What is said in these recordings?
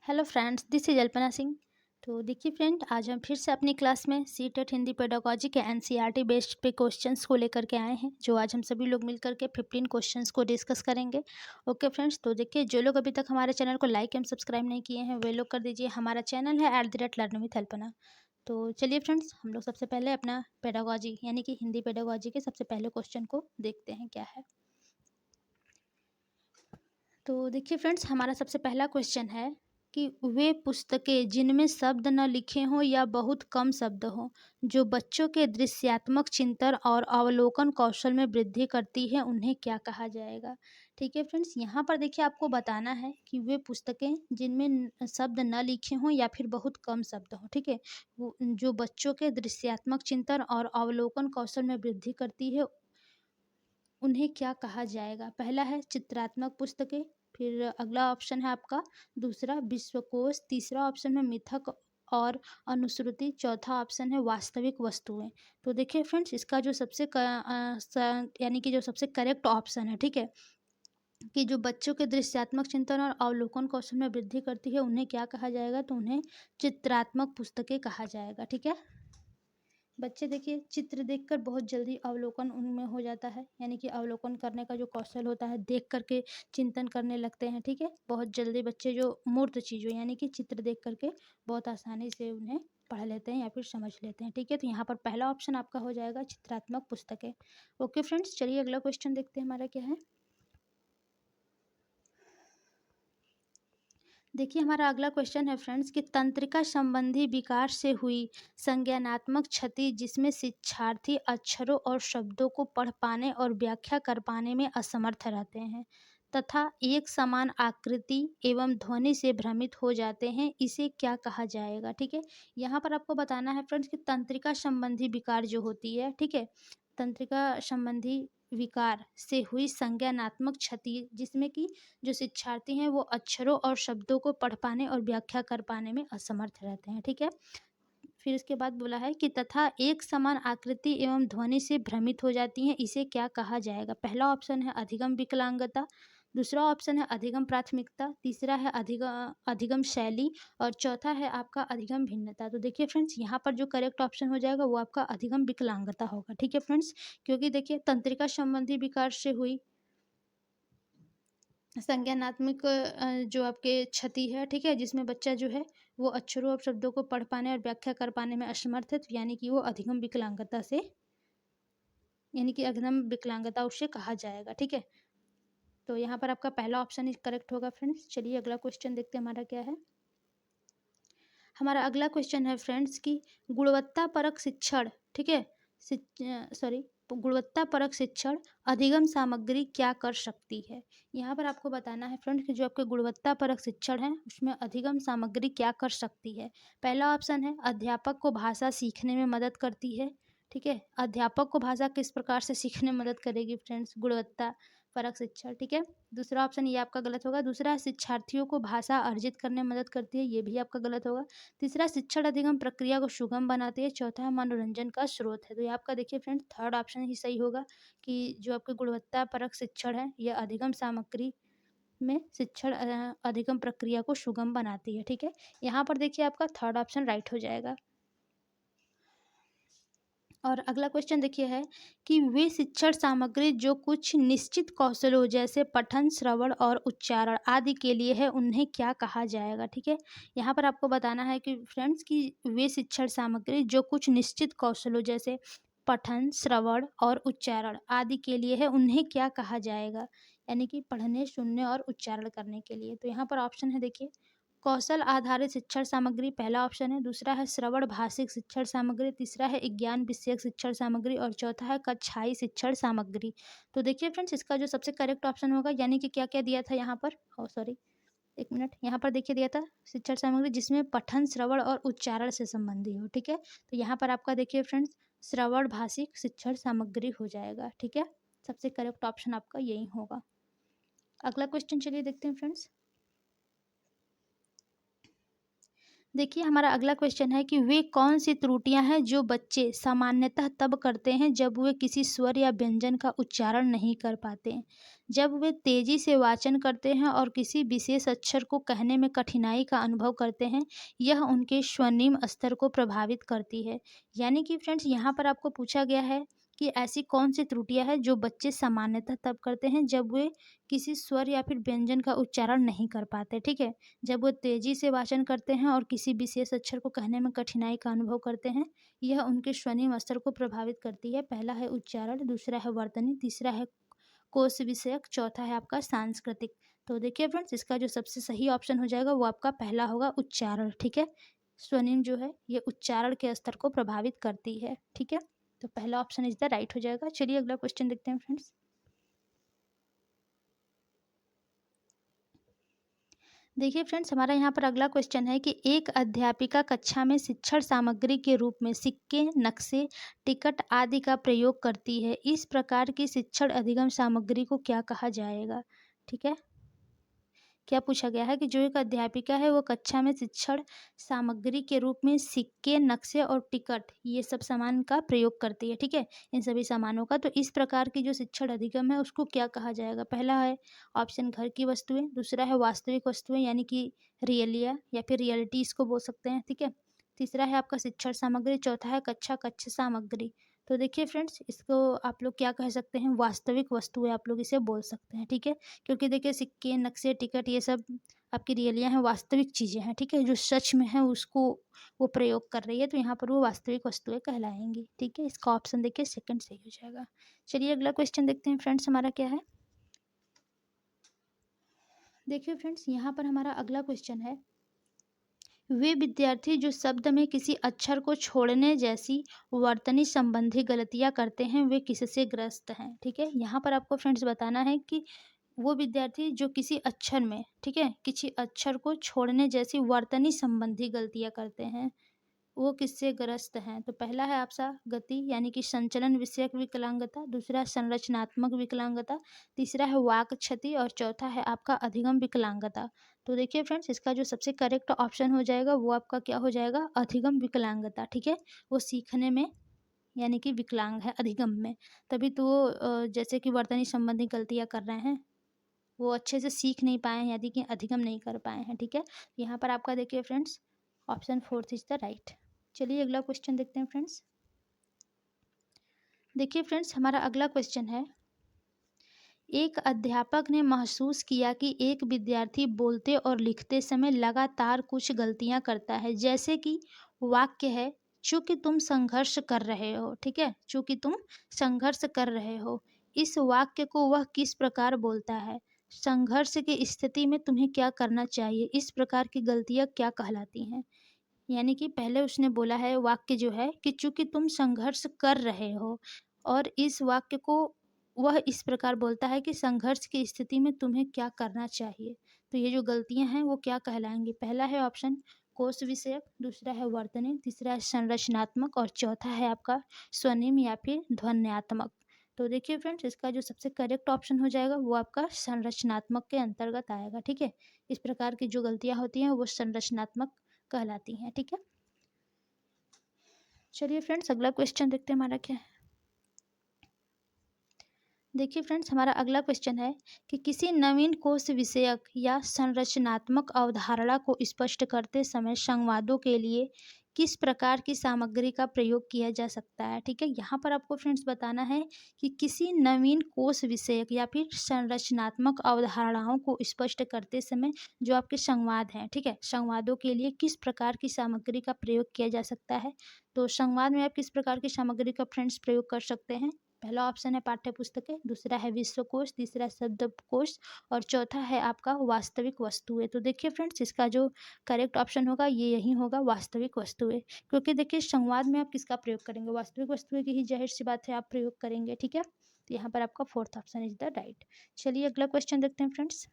Hello friends, this is Alpana Singh. तो देखिए friend, आज हम फिर से अपनी क्लास में सीटेट हिंदी पेडागोजी के एनसीईआरटी बेस्ड पे क्वेश्चंस को लेकर के आए हैं, जो आज हम सभी लोग मिलकर के 15 क्वेश्चंस को डिस्कस करेंगे। ओके फ्रेंड्स, तो देखिए जो लोग अभी तक हमारे चैनल को लाइक एवं सब्सक्राइब नहीं किए हैं वे लोग कर दीजिए। हमारा चैनल है @लर्न विथ अल्पना। तो चलिए फ्रेंड्स, हम लोग सबसे पहले अपना पेडागोजी यानी कि हिंदी पेडागोजी के सबसे पहले क्वेश्चन को देखते हैं क्या है। तो देखिए फ्रेंड्स, हमारा सबसे पहला क्वेश्चन है कि वे पुस्तकें जिनमें शब्द न लिखे हों या बहुत कम शब्द हों, जो बच्चों के दृश्यात्मक चिंतन और अवलोकन कौशल में वृद्धि करती है, उन्हें क्या कहा जाएगा। ठीक है फ्रेंड्स, यहाँ पर देखिए आपको बताना है कि वे पुस्तकें जिनमें शब्द न लिखे हों या फिर बहुत कम शब्द हों, ठीक है, वो जो बच्चों के दृश्यात्मक चिंतन और अवलोकन कौशल में वृद्धि करती है, उन्हें क्या कहा जाएगा। पहला है चित्रात्मक पुस्तकें, फिर अगला ऑप्शन है आपका दूसरा विश्वकोश, तीसरा ऑप्शन है मिथक और अनुश्रुति, चौथा ऑप्शन है वास्तविक वस्तुएं। तो देखिए फ्रेंड्स, इसका जो यानी कि जो सबसे करेक्ट ऑप्शन है, ठीक है, कि जो बच्चों के दृश्यात्मक चिंतन और अवलोकन कौशल में वृद्धि करती है, उन्हें क्या कहा जाएगा, तो उन्हें चित्रात्मक पुस्तकें कहा जाएगा। ठीक है, बच्चे देखिए चित्र देखकर बहुत जल्दी अवलोकन उनमें हो जाता है, यानी कि अवलोकन करने का जो कौशल होता है देख करके चिंतन करने लगते हैं। ठीक है, बहुत जल्दी बच्चे जो मूर्त चीज़ों यानी कि चित्र देख करके बहुत आसानी से उन्हें पढ़ लेते हैं या फिर समझ लेते हैं। ठीक है, तो यहाँ पर पहला ऑप्शन आपका हो जाएगा चित्रात्मक पुस्तकें। ओके फ्रेंड्स, चलिए अगला क्वेश्चन देखते हैं हमारा क्या है। देखिए हमारा अगला क्वेश्चन है फ्रेंड्स कि तंत्रिका संबंधी विकार से हुई संज्ञानात्मक क्षति जिसमें शिक्षार्थी अक्षरों और शब्दों को पढ़ पाने और व्याख्या कर पाने में असमर्थ रहते हैं तथा एक समान आकृति एवं ध्वनि से भ्रमित हो जाते हैं, इसे क्या कहा जाएगा। ठीक है, यहाँ पर आपको बताना है फ्रेंड्स कि तंत्रिका संबंधी विकार जो होती है, ठीक है, तंत्रिका संबंधी विकार से हुई संज्ञानात्मक क्षति जिसमें कि जो शिक्षार्थी हैं वो अक्षरों और शब्दों को पढ़ पाने और व्याख्या कर पाने में असमर्थ रहते हैं। ठीक है, फिर इसके बाद बोला है कि तथा एक समान आकृति एवं ध्वनि से भ्रमित हो जाती हैं, इसे क्या कहा जाएगा। पहला ऑप्शन है अधिगम विकलांगता, दूसरा ऑप्शन है अधिगम प्राथमिकता, तीसरा है अधिगम अधिगम शैली और चौथा है आपका अधिगम भिन्नता। तो देखिए फ्रेंड्स, यहाँ पर जो करेक्ट ऑप्शन हो जाएगा वो आपका अधिगम विकलांगता होगा। ठीक है फ्रेंड्स, क्योंकि देखिए तंत्रिका संबंधी विकार से हुई संज्ञानात्मक जो आपके क्षति है, ठीक है, जिसमें बच्चा जो है वो अक्षरों और शब्दों को पढ़ पाने और व्याख्या कर पाने में असमर्थ है, तो यानी कि वो अधिगम विकलांगता से यानी कि अधिगम विकलांगता उसे कहा जाएगा। ठीक है, तो यहाँ पर आपका पहला ऑप्शन ही करेक्ट होगा फ्रेंड्स। चलिए अगला क्वेश्चन देखते हैं हमारा क्या है। हमारा अगला क्वेश्चन है फ्रेंड्स कि गुणवत्ता परक शिक्षण, ठीक है, सॉरी, गुणवत्ता परक शिक्षण अधिगम सामग्री क्या कर सकती है। यहाँ पर आपको बताना है फ्रेंड्स कि जो आपके गुणवत्ता परक शिक्षण है उसमें अधिगम सामग्री क्या कर सकती है। पहला ऑप्शन है अध्यापक को भाषा सीखने में मदद करती है। ठीक है, अध्यापक को भाषा किस प्रकार से सीखने में मदद करेगी फ्रेंड्स, गुणवत्ता परक शिक्षण। ठीक है, दूसरा ऑप्शन ये आपका गलत होगा। दूसरा है शिक्षार्थियों को भाषा अर्जित करने में मदद करती है, ये भी आपका गलत होगा। तीसरा शिक्षण अधिगम प्रक्रिया को सुगम बनाती है, चौथा है मनोरंजन का स्रोत है। तो ये आपका देखिए फ्रेंड्स थर्ड ऑप्शन ही सही होगा कि जो आपके गुणवत्ता परक शिक्षण है यह अधिगम सामग्री में शिक्षण अधिगम प्रक्रिया को सुगम बनाती है। ठीक है, यहाँ पर देखिए आपका थर्ड ऑप्शन राइट हो जाएगा। और अगला क्वेश्चन देखिए है कि वे शिक्षण सामग्री जो कुछ निश्चित कौशलों जैसे पठन, श्रवण और उच्चारण आदि के लिए है, उन्हें क्या कहा जाएगा। ठीक है, यहाँ पर आपको बताना है कि फ्रेंड्स कि वे शिक्षण सामग्री जो कुछ निश्चित कौशलों जैसे पठन, श्रवण और उच्चारण आदि के लिए है, उन्हें क्या कहा जाएगा, यानी कि पढ़ने, सुनने और उच्चारण करने के लिए। तो यहाँ पर ऑप्शन है देखिए कौशल आधारित शिक्षण सामग्री पहला ऑप्शन है, दूसरा है श्रवण भाषिक शिक्षण सामग्री, तीसरा है ज्ञान विषयक शिक्षण सामग्री और चौथा है कक्षाई शिक्षण सामग्री। तो देखिए फ्रेंड्स, इसका जो सबसे करेक्ट ऑप्शन होगा, यानी कि क्या क्या दिया था यहाँ पर, सॉरी एक मिनट, यहाँ पर देखिए दिया था शिक्षण सामग्री जिसमें पठन, श्रवण और उच्चारण से संबंधी हो। ठीक है, तो यहाँ पर आपका देखिए फ्रेंड्स श्रवण भाषिक शिक्षण सामग्री हो जाएगा। ठीक है, सबसे करेक्ट ऑप्शन आपका यही होगा। अगला क्वेश्चन चलिए देखते हैं फ्रेंड्स। देखिए हमारा अगला क्वेश्चन है कि वे कौन सी त्रुटियां हैं जो बच्चे सामान्यतः तब करते हैं जब वे किसी स्वर या व्यंजन का उच्चारण नहीं कर पाते हैं। जब वे तेजी से वाचन करते हैं और किसी विशेष अक्षर को कहने में कठिनाई का अनुभव करते हैं, यह उनके स्वनिम स्तर को प्रभावित करती है। यानी कि फ्रेंड्स यहाँ पर आपको पूछा गया है कि ऐसी कौन सी त्रुटियां हैं जो बच्चे सामान्यतः तब करते हैं जब वे किसी स्वर या फिर व्यंजन का उच्चारण नहीं कर पाते। ठीक है, जब वो तेजी से वाचन करते हैं और किसी विशेष अक्षर को कहने में कठिनाई का अनुभव करते हैं, यह उनके स्वनिम स्तर को प्रभावित करती है। पहला है उच्चारण, दूसरा है वर्तनी, तीसरा है कोश विषयक, चौथा है आपका सांस्कृतिक। तो देखिए फ्रेंड्स, इसका जो सबसे सही ऑप्शन हो जाएगा वो आपका पहला होगा उच्चारण। ठीक है, स्वनिम जो है ये उच्चारण के स्तर को प्रभावित करती है। ठीक है, तो पहला ऑप्शन इज द राइट हो जाएगा। चलिए अगला क्वेश्चन देखते हैं फ्रेंड्स। देखिए फ्रेंड्स, हमारा यहाँ पर अगला क्वेश्चन है कि एक अध्यापिका कक्षा में शिक्षण सामग्री के रूप में सिक्के, नक्शे, टिकट आदि का प्रयोग करती है। इस प्रकार की शिक्षण अधिगम सामग्री को क्या कहा जाएगा? ठीक है, क्या पूछा गया है कि जो एक अध्यापिका है वो कक्षा में शिक्षण सामग्री के रूप में सिक्के, नक्शे और टिकट ये सब सामान का प्रयोग करती है। ठीक है, इन सभी सामानों का, तो इस प्रकार की जो शिक्षण अधिगम है उसको क्या कहा जाएगा? पहला है ऑप्शन घर की वस्तुएं, दूसरा है वास्तविक वस्तुएं यानी कि रियलिया या फिर रियलिटी इसको बोल सकते हैं। ठीक है, तीसरा है आपका शिक्षण सामग्री, चौथा है कक्ष सामग्री। तो देखिए फ्रेंड्स, इसको आप लोग क्या कह सकते हैं? वास्तविक वस्तुएं आप लोग इसे बोल सकते हैं। ठीक है, क्योंकि देखिए सिक्के, नक्शे, टिकट ये सब आपकी रियलियाँ हैं, वास्तविक चीज़ें हैं। ठीक है, जो सच में है उसको वो प्रयोग कर रही है, तो यहाँ पर वो वास्तविक वस्तुएं कहलाएंगी। ठीक है, इसका ऑप्शन देखिए सेकंड सही हो जाएगा। चलिए अगला क्वेश्चन देखते हैं फ्रेंड्स, हमारा क्या है। देखिए फ्रेंड्स, यहाँ पर हमारा अगला क्वेश्चन है, वे विद्यार्थी जो शब्द में किसी अक्षर को छोड़ने जैसी वर्तनी संबंधी गलतियाँ करते हैं, वे किससे ग्रस्त हैं? ठीक है, यहाँ पर आपको फ्रेंड्स बताना है कि वो विद्यार्थी जो किसी अक्षर में, ठीक है, किसी अक्षर को छोड़ने जैसी वर्तनी संबंधी गलतियाँ करते हैं, वो किससे ग्रस्त हैं? तो पहला है आपका गति यानी कि संचलन विषयक विकलांगता, दूसरा है संरचनात्मक विकलांगता, तीसरा है वाक क्षति और चौथा है आपका अधिगम विकलांगता। तो देखिए फ्रेंड्स, इसका जो सबसे करेक्ट ऑप्शन हो जाएगा वो आपका क्या हो जाएगा? अधिगम विकलांगता। ठीक है, वो सीखने में यानी कि विकलांग है अधिगम में, तभी तो वो जैसे कि वर्तनी संबंधी गलतियाँ कर रहे हैं, वो अच्छे से सीख नहीं पाए हैं यानी कि अधिगम नहीं कर पाए हैं। ठीक है, यहाँ पर आपका देखिए friends option fourth is the right. चलिए अगला क्वेश्चन देखते हैं फ्रेंड्स। देखिए फ्रेंड्स, हमारा अगला क्वेश्चन है, एक अध्यापक ने महसूस किया कि एक विद्यार्थी बोलते और लिखते समय लगातार कुछ गलतियां करता है, जैसे कि वाक्य है चूंकि तुम संघर्ष कर रहे हो। ठीक है, चूंकि तुम संघर्ष कर रहे हो, इस वाक्य को वह किस प्रकार बोलता है? संघर्ष की स्थिति में तुम्हें क्या करना चाहिए? इस प्रकार की गलतियां क्या कहलाती हैं? यानी कि पहले उसने बोला है वाक्य जो है कि चूंकि तुम संघर्ष कर रहे हो, और इस वाक्य को वह इस प्रकार बोलता है कि संघर्ष की स्थिति में तुम्हें क्या करना चाहिए। तो ये जो गलतियां हैं वो क्या कहलाएंगी? पहला है ऑप्शन कोश विषयक, दूसरा है वर्तनी, तीसरा है संरचनात्मक और चौथा है आपका स्वनिम या फिर ध्वन्यात्मक। तो देखिए फ्रेंड्स, इसका जो सबसे करेक्ट ऑप्शन हो जाएगा वो आपका संरचनात्मक के अंतर्गत आएगा। ठीक है, इस प्रकार की जो गलतियां होती हैं वो संरचनात्मक कहलाती हैं। ठीक है, चलिए फ्रेंड्स अगला क्वेश्चन देखते हैं हमारा क्या है। देखिए फ्रेंड्स, हमारा अगला क्वेश्चन है कि किसी नवीन कोश विषयक या संरचनात्मक अवधारणा को स्पष्ट करते समय संवादों के लिए किस प्रकार की सामग्री का प्रयोग किया जा सकता है? ठीक है, यहाँ पर आपको फ्रेंड्स बताना है कि किसी नवीन कोश विषयक या फिर संरचनात्मक अवधारणाओं को स्पष्ट करते समय जो आपके संवाद हैं, ठीक है, संवादों के लिए किस प्रकार की सामग्री का प्रयोग किया जा सकता है? तो संवाद में आप किस प्रकार की सामग्री का फ्रेंड्स प्रयोग कर सकते हैं? पहला ऑप्शन है पाठ्य पुस्तकें, दूसरा है विश्वकोश, तीसरा शब्दकोश और चौथा है आपका वास्तविक वस्तुएं। तो देखिए फ्रेंड्स, इसका जो करेक्ट ऑप्शन होगा ये यही होगा, वास्तविक वस्तुएं। क्योंकि देखिए संवाद में आप किसका प्रयोग करेंगे? वास्तविक वस्तुएं की ही जाहिर सी बात है आप प्रयोग करेंगे। ठीक है, तो यहाँ पर आपका fourth option is the right. चलिए अगला क्वेश्चन देखते हैं फ्रेंड्स।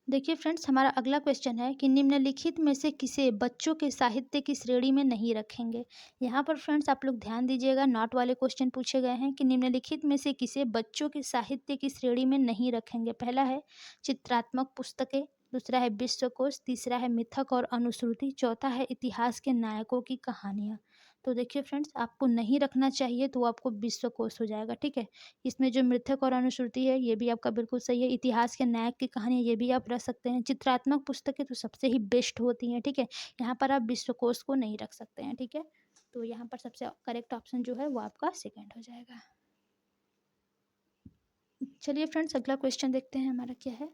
देखिए फ्रेंड्स, हमारा अगला क्वेश्चन है कि निम्नलिखित में से किसे बच्चों के साहित्य की श्रेणी में नहीं रखेंगे? यहाँ पर फ्रेंड्स आप लोग ध्यान दीजिएगा, नॉट वाले क्वेश्चन पूछे गए हैं कि निम्नलिखित में से किसे बच्चों के साहित्य की श्रेणी में नहीं रखेंगे। पहला है चित्रात्मक पुस्तकें, दूसरा है विश्वकोश, तीसरा है मिथक और अनुश्रुति, चौथा है इतिहास के नायकों की कहानियाँ। तो देखिए फ्रेंड्स, आपको नहीं रखना चाहिए तो वो आपको विश्वकोश हो जाएगा, ठीक है। इसमें जो मिथक और अनुश्रुति है ये भी आपका बिल्कुल सही है, इतिहास के नायक की कहानी ये भी आप रख सकते हैं, चित्रात्मक पुस्तकें तो सबसे ही बेस्ट होती हैं, ठीक है। यहाँ पर आप विश्वकोश को नहीं रख सकते हैं, ठीक है। तो यहाँ पर सबसे करेक्ट ऑप्शन जो है वो आपका सेकेंड हो जाएगा। चलिए फ्रेंड्स, अगला क्वेश्चन देखते हैं हमारा क्या है।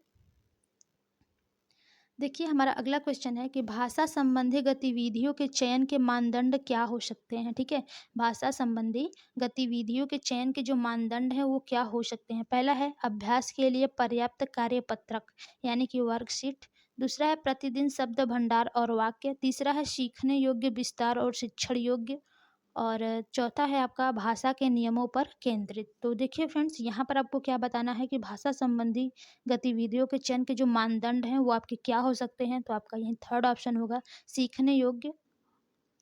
देखिए, हमारा अगला क्वेश्चन है कि भाषा संबंधी गतिविधियों के चयन के मानदंड क्या हो सकते हैं, ठीक है। भाषा संबंधी गतिविधियों के चयन के जो मानदंड है वो क्या हो सकते हैं। पहला है अभ्यास के लिए पर्याप्त कार्यपत्रक यानी कि वर्कशीट। दूसरा है प्रतिदिन शब्द भंडार और वाक्य। तीसरा है सीखने योग्य विस्तार और शिक्षण योग्य। और चौथा है आपका भाषा के नियमों पर केंद्रित। तो देखिए फ्रेंड्स, यहाँ पर आपको क्या बताना है कि भाषा संबंधी गतिविधियों के चयन के जो मानदंड हैं वो आपके क्या हो सकते हैं। तो आपका यही थर्ड ऑप्शन होगा, सीखने योग्य,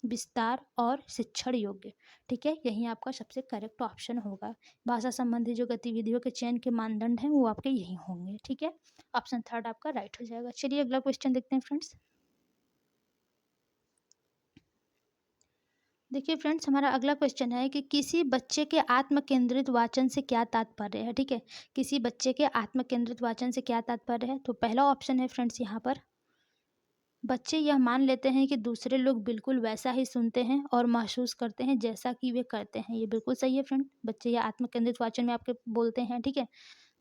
विस्तार और शिक्षण योग्य, ठीक है। यही आपका सबसे करेक्ट ऑप्शन होगा। भाषा संबंधी जो गतिविधियों के चयन के मानदंड हैं वो आपके यही होंगे, ठीक है। ऑप्शन थर्ड आपका राइट हो जाएगा। चलिए अगला क्वेश्चन देखते हैं फ्रेंड्स। देखिए फ्रेंड्स, हमारा अगला क्वेश्चन है कि किसी बच्चे के आत्म केंद्रित वाचन से क्या तात्पर्य है, ठीक है। किसी बच्चे के आत्म केंद्रित वाचन से क्या तात्पर्य है। तो पहला ऑप्शन है फ्रेंड्स यहाँ पर, बच्चे यह मान लेते हैं कि दूसरे लोग बिल्कुल वैसा ही सुनते हैं और महसूस करते हैं जैसा कि वे करते हैं। ये बिल्कुल सही है फ्रेंड, बच्चे यह आत्म केंद्रित वाचन में आपके बोलते हैं, ठीक है।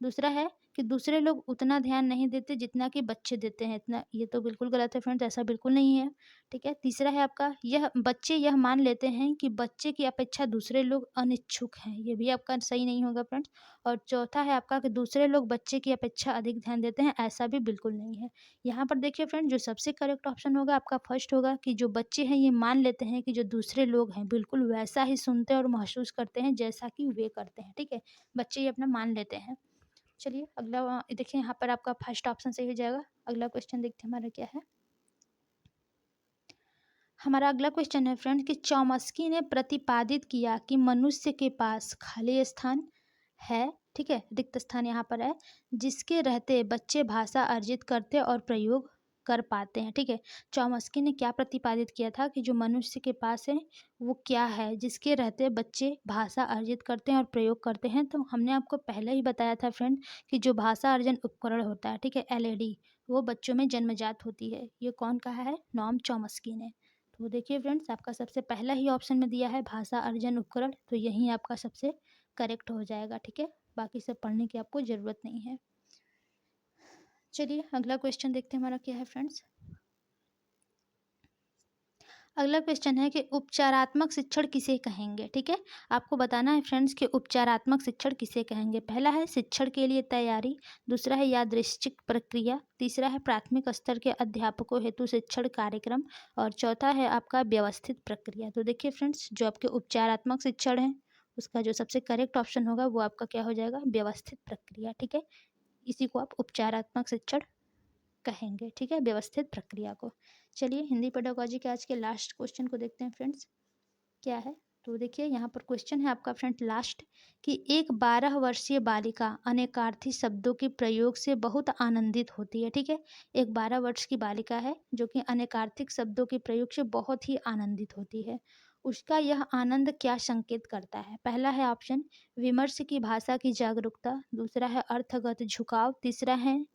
दूसरा है कि दूसरे लोग उतना ध्यान नहीं देते जितना कि बच्चे देते हैं इतना, ये तो बिल्कुल गलत है फ्रेंड्स, ऐसा बिल्कुल नहीं है, ठीक है। तीसरा है आपका, यह बच्चे यह मान लेते हैं कि बच्चे की अपेक्षा दूसरे लोग अनिच्छुक हैं, ये भी आपका सही नहीं होगा फ्रेंड्स। और चौथा है आपका कि दूसरे लोग बच्चे की अपेक्षा अधिक ध्यान देते हैं, ऐसा भी बिल्कुल नहीं है। यहाँ पर देखिए फ्रेंड, जो सबसे करेक्ट ऑप्शन होगा आपका फर्स्ट होगा कि जो बच्चे हैं ये मान लेते हैं कि जो दूसरे लोग हैं बिल्कुल वैसा ही सुनते और महसूस करते हैं जैसा कि वे करते हैं, ठीक है। बच्चे ये अपना मान लेते हैं। चलिए अगला देखिए, यहाँ पर आपका फर्स्ट ऑप्शन सही हो जाएगा। अगला क्वेश्चन देखते हैं हमारा क्या है। हमारा अगला क्वेश्चन है फ्रेंड कि चॉम्स्की ने प्रतिपादित किया कि मनुष्य के पास खाली स्थान है, ठीक है, रिक्त स्थान यहाँ पर है, जिसके रहते बच्चे भाषा अर्जित करते और प्रयोग कर पाते हैं, ठीक है। चॉम्स्की ने क्या प्रतिपादित किया था कि जो मनुष्य के पास है वो क्या है जिसके रहते बच्चे भाषा अर्जित करते हैं और प्रयोग करते हैं। तो हमने आपको पहले ही बताया था फ्रेंड कि जो भाषा अर्जन उपकरण होता है, ठीक है, एलएडी, वो बच्चों में जन्मजात होती है। ये कौन कहा है, नॉम चॉम्स्की ने। तो देखिए फ्रेंड्स, आपका सबसे पहला ही ऑप्शन में दिया है भाषा अर्जन उपकरण, तो यही आपका सबसे करेक्ट हो जाएगा, ठीक है। बाकी सब पढ़ने की आपको ज़रूरत नहीं है। चलिए अगला क्वेश्चन देखते हैं हमारा क्या है फ्रेंड्स। अगला क्वेश्चन है कि उपचारात्मक शिक्षण किसे कहेंगे, ठीक है। आपको बताना है फ्रेंड्स कि उपचारात्मक शिक्षण किसे कहेंगे। पहला है शिक्षण के लिए तैयारी, दूसरा है यादृच्छिक प्रक्रिया, तीसरा है प्राथमिक स्तर के अध्यापकों हेतु शिक्षण कार्यक्रम, और चौथा है आपका व्यवस्थित प्रक्रिया। तो देखिए फ्रेंड्स, जो आपके उपचारात्मक शिक्षण है उसका जो सबसे करेक्ट ऑप्शन होगा वो आपका क्या हो जाएगा, व्यवस्थित प्रक्रिया, ठीक है। इसी को आप उपचारात्मक शिक्षण कहेंगे, ठीक है, व्यवस्थित प्रक्रिया को। चलिए हिंदी पेडागोजी के आज के लास्ट क्वेश्चन को देखते हैं फ्रेंड्स क्या है। तो देखिए यहाँ पर क्वेश्चन है आपका फ्रेंड लास्ट कि एक 12 वर्षीय बालिका अनेकार्थी शब्दों के प्रयोग से बहुत आनंदित होती है, ठीक है। एक 12 वर्ष की बालिका है जो कि अनेकार्थिक शब्दों के प्रयोग से बहुत ही आनंदित होती है। उसका यह आनंद क्या संकेत करता है। पहला है ऑप्शन विमर्श की भाषा की जागरूकता, दूसरा है अर्थगत झुकाव, तीसरा है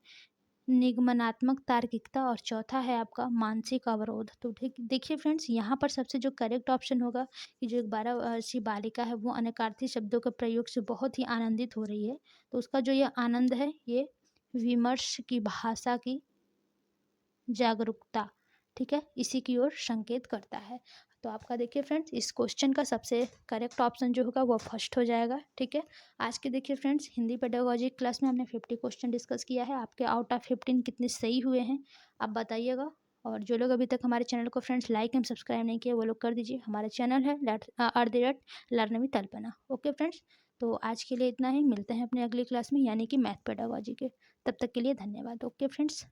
निगमनात्मक तार्किकता, और चौथा है आपका मानसिक अवरोध। तो ठीक देखिए फ्रेंड्स, यहाँ पर सबसे जो करेक्ट ऑप्शन होगा कि जो एक 12 वर्षीय बालिका है वो अनेकार्थी शब्दों के प्रयोग से बहुत ही आनंदित हो रही है, तो उसका जो ये आनंद है ये विमर्श की भाषा की जागरूकता, ठीक है, इसी की ओर संकेत करता है। तो आपका देखिए फ्रेंड्स, इस क्वेश्चन का सबसे करेक्ट ऑप्शन जो होगा वो फर्स्ट हो जाएगा, ठीक है। आज के देखिए फ्रेंड्स, हिंदी पेडागोजी क्लास में हमने 50 क्वेश्चन डिस्कस किया है। आपके आउट ऑफ 15 कितने सही हुए हैं आप बताइएगा। और जो लोग अभी तक हमारे चैनल को फ्रेंड्स लाइक एंड सब्सक्राइब नहीं किए वो लोग कर दीजिए। हमारा चैनल है @लर्नवी तल्पना। ओके फ्रेंड्स, तो आज के लिए इतना ही, मिलते हैं अपने अगली क्लास में यानी कि मैथ पेडागोजी के। तब तक के लिए धन्यवाद। Okay friends.